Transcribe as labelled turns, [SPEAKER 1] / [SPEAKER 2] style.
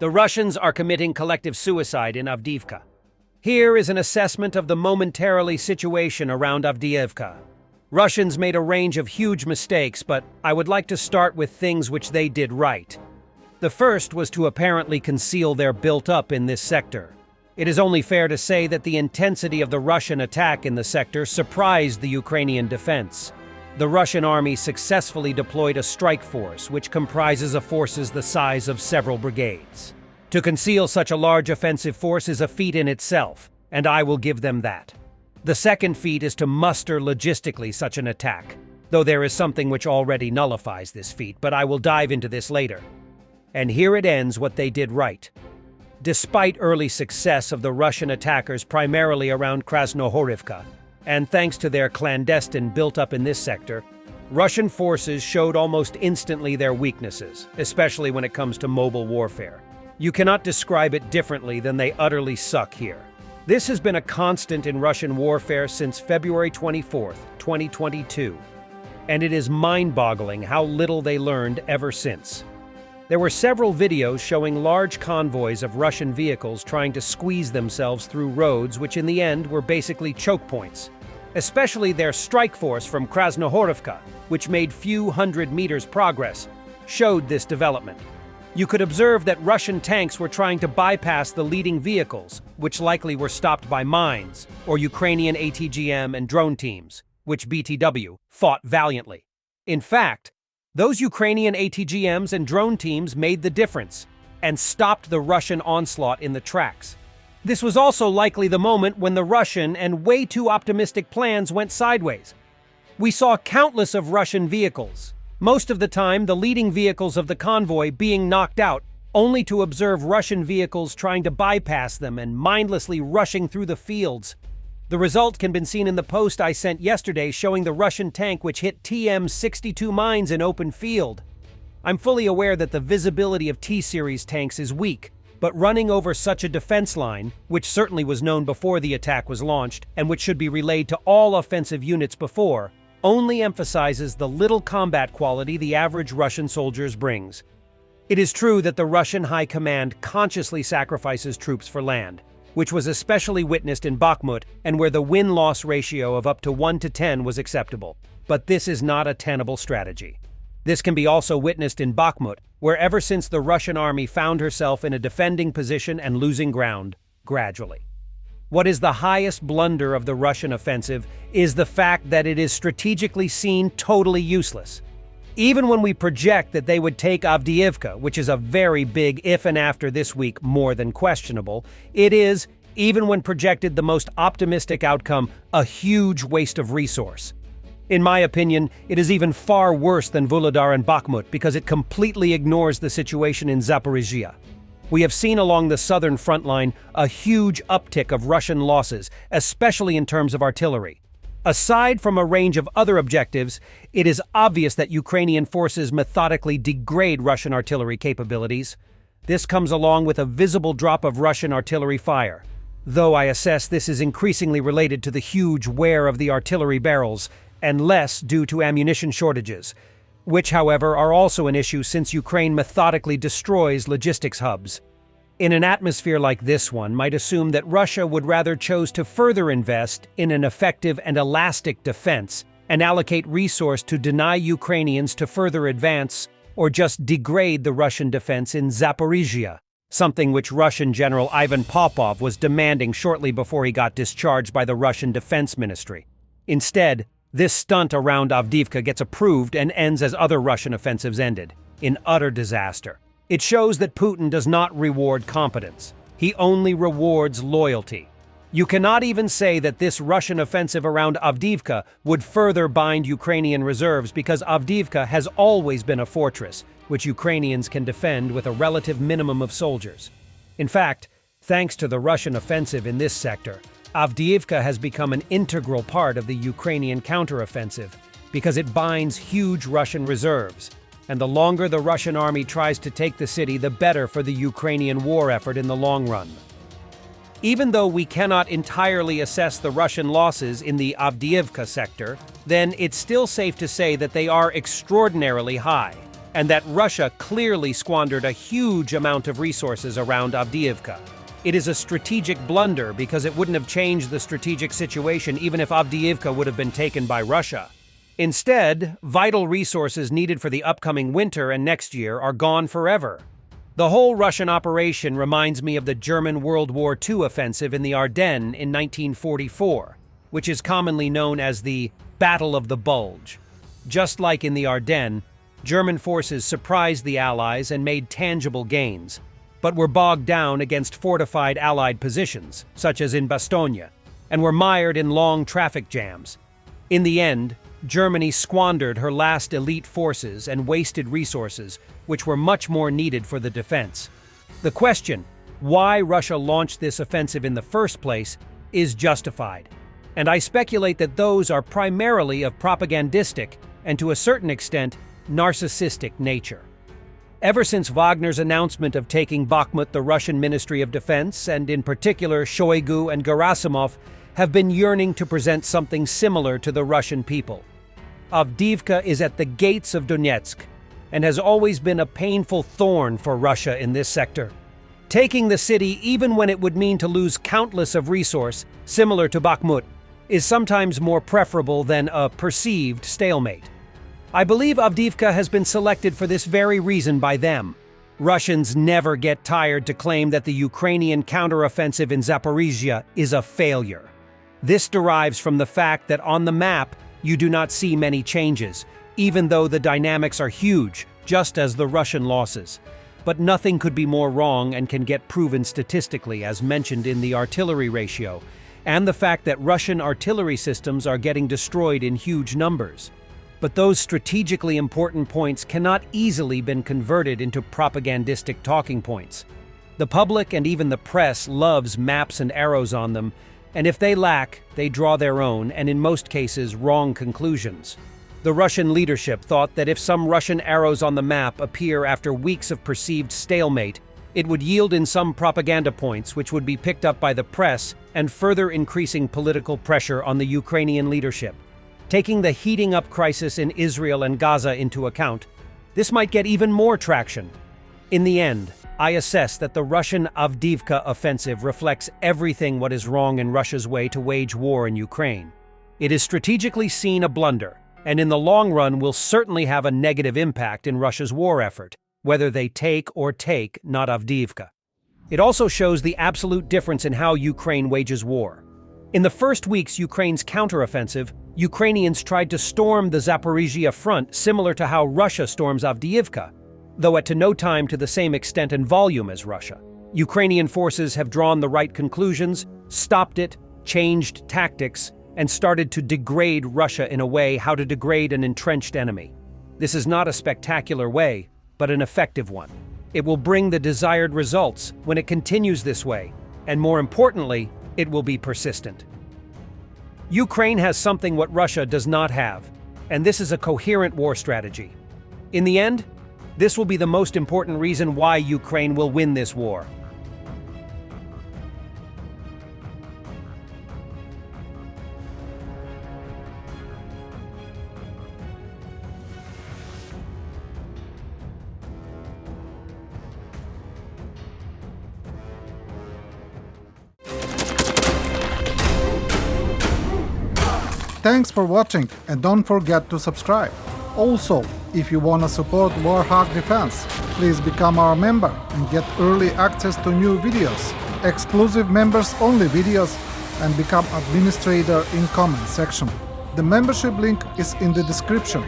[SPEAKER 1] The Russians are committing collective suicide in Avdiivka. Here is an assessment of the momentarily situation around Avdiivka. Russians made a range of huge mistakes, but I would like to start with things which they did right. The first was to apparently conceal their built-up in this sector. It is only fair to say that the intensity of the Russian attack in the sector surprised the Ukrainian defense. The Russian army successfully deployed a strike force, which comprises of forces the size of several brigades. To conceal such a large offensive force is a feat in itself, and I will give them that. The second feat is to muster logistically such an attack, though there is something which already nullifies this feat, but I will dive into this later. And here it ends what they did right. Despite early success of the Russian attackers primarily around Krasnohorivka, and thanks to their clandestine built-up in this sector, Russian forces showed almost instantly their weaknesses, especially when it comes to mobile warfare. You cannot describe it differently than they utterly suck here. This has been a constant in Russian warfare since February 24, 2022, and it is mind-boggling how little they learned ever since. There were several videos showing large convoys of Russian vehicles trying to squeeze themselves through roads which in the end were basically choke points. Especially their strike force from Krasnohorivka, which made few hundred meters progress, showed this development. You could observe that Russian tanks were trying to bypass the leading vehicles, which likely were stopped by mines, or Ukrainian ATGM and drone teams, which BTW fought valiantly. In fact, those Ukrainian ATGMs and drone teams made the difference and stopped the Russian onslaught in the tracks. This was also likely the moment when the Russian and way too optimistic plans went sideways. We saw countless of Russian vehicles, most of the time the leading vehicles of the convoy being knocked out, only to observe Russian vehicles trying to bypass them and mindlessly rushing through the fields. The result can be seen in the post I sent yesterday showing the Russian tank which hit TM-62 mines in open field. I'm fully aware that the visibility of T-series tanks is weak, but running over such a defense line, which certainly was known before the attack was launched and which should be relayed to all offensive units before, only emphasizes the little combat quality the average Russian soldiers brings. It is true that the Russian High Command consciously sacrifices troops for land, which was especially witnessed in Bakhmut and where the win-loss ratio of up to 1 to 10 was acceptable. But this is not a tenable strategy. This can be also witnessed in Bakhmut, where ever since the Russian army found herself in a defending position and losing ground, gradually. What is the highest blunder of the Russian offensive is the fact that it is strategically seen totally useless. Even when we project that they would take Avdiivka, which is a very big if and after this week more than questionable, it is, even when projected the most optimistic outcome, a huge waste of resource. In my opinion, it is even far worse than Vuhledar and Bakhmut because it completely ignores the situation in Zaporizhia. We have seen along the southern front line a huge uptick of Russian losses, especially in terms of artillery. Aside from a range of other objectives, it is obvious that Ukrainian forces methodically degrade Russian artillery capabilities. This comes along with a visible drop of Russian artillery fire, though I assess this is increasingly related to the huge wear of the artillery barrels and less due to ammunition shortages, which, however, are also an issue since Ukraine methodically destroys logistics hubs. In an atmosphere like this one might assume that Russia would rather choose to further invest in an effective and elastic defense and allocate resource to deny Ukrainians to further advance or just degrade the Russian defense in Zaporizhia, something which Russian General Ivan Popov was demanding shortly before he got discharged by the Russian Defense Ministry. Instead, this stunt around Avdiivka gets approved and ends as other Russian offensives ended, in utter disaster. It shows that Putin does not reward competence. He only rewards loyalty. You cannot even say that this Russian offensive around Avdiivka would further bind Ukrainian reserves because Avdiivka has always been a fortress, which Ukrainians can defend with a relative minimum of soldiers. In fact, thanks to the Russian offensive in this sector, Avdiivka has become an integral part of the Ukrainian counteroffensive because it binds huge Russian reserves. And the longer the Russian army tries to take the city, the better for the Ukrainian war effort in the long run. Even though we cannot entirely assess the Russian losses in the Avdiivka sector, then it's still safe to say that they are extraordinarily high. and that Russia clearly squandered a huge amount of resources around Avdiivka. It is a strategic blunder because it wouldn't have changed the strategic situation even if Avdiivka would have been taken by Russia. Instead, vital resources needed for the upcoming winter and next year are gone forever. The whole Russian operation reminds me of the German World War II offensive in the Ardennes in 1944, which is commonly known as the Battle of the Bulge. Just like in the Ardennes, German forces surprised the Allies and made tangible gains, but were bogged down against fortified Allied positions, such as in Bastogne, and were mired in long traffic jams. In the end, Germany squandered her last elite forces and wasted resources, which were much more needed for the defense. The question, why Russia launched this offensive in the first place, is justified, and I speculate that those are primarily of propagandistic and, to a certain extent, narcissistic nature. Ever since Wagner's announcement of taking Bakhmut, the Russian Ministry of Defense, and in particular Shoigu and Gerasimov, have been yearning to present something similar to the Russian people. Avdiivka is at the gates of Donetsk and has always been a painful thorn for Russia in this sector. Taking the city, even when it would mean to lose countless of resource, similar to Bakhmut, is sometimes more preferable than a perceived stalemate. I believe Avdiivka has been selected for this very reason by them. Russians never get tired to claim that the Ukrainian counteroffensive in Zaporizhia is a failure. This derives from the fact that on the map, you do not see many changes, even though the dynamics are huge, just as the Russian losses. But nothing could be more wrong and can get proven statistically, as mentioned in the artillery ratio, and the fact that Russian artillery systems are getting destroyed in huge numbers. But those strategically important points cannot easily be converted into propagandistic talking points. The public and even the press loves maps and arrows on them, and if they lack, they draw their own, and in most cases, wrong conclusions. The Russian leadership thought that if some Russian arrows on the map appear after weeks of perceived stalemate, it would yield in some propaganda points which would be picked up by the press and further increasing political pressure on the Ukrainian leadership. Taking the heating up crisis in Israel and Gaza into account, this might get even more traction. In the end, I assess that the Russian Avdiivka offensive reflects everything what is wrong in Russia's way to wage war in Ukraine. It is strategically seen a blunder, and in the long run will certainly have a negative impact in Russia's war effort, whether they take not Avdiivka. It also shows the absolute difference in how Ukraine wages war. In the first weeks Ukraine's counteroffensive, Ukrainians tried to storm the Zaporizhia front similar to how Russia storms Avdiivka, though at no time to the same extent and volume as Russia. Ukrainian forces have drawn the right conclusions, stopped it, changed tactics, and started to degrade Russia in a way how to degrade an entrenched enemy. This is not a spectacular way, but an effective one. It will bring the desired results when it continues this way, and more importantly, it will be persistent. Ukraine has something what Russia does not have, and this is a coherent war strategy. In the end, this will be the most important reason why Ukraine will win this war.
[SPEAKER 2] Thanks for watching and don't forget to subscribe. Also, if you wanna support Warthog Defense, please become our member and get early access to new videos, exclusive members-only videos, and become administrator in comment section. The membership link is in the description.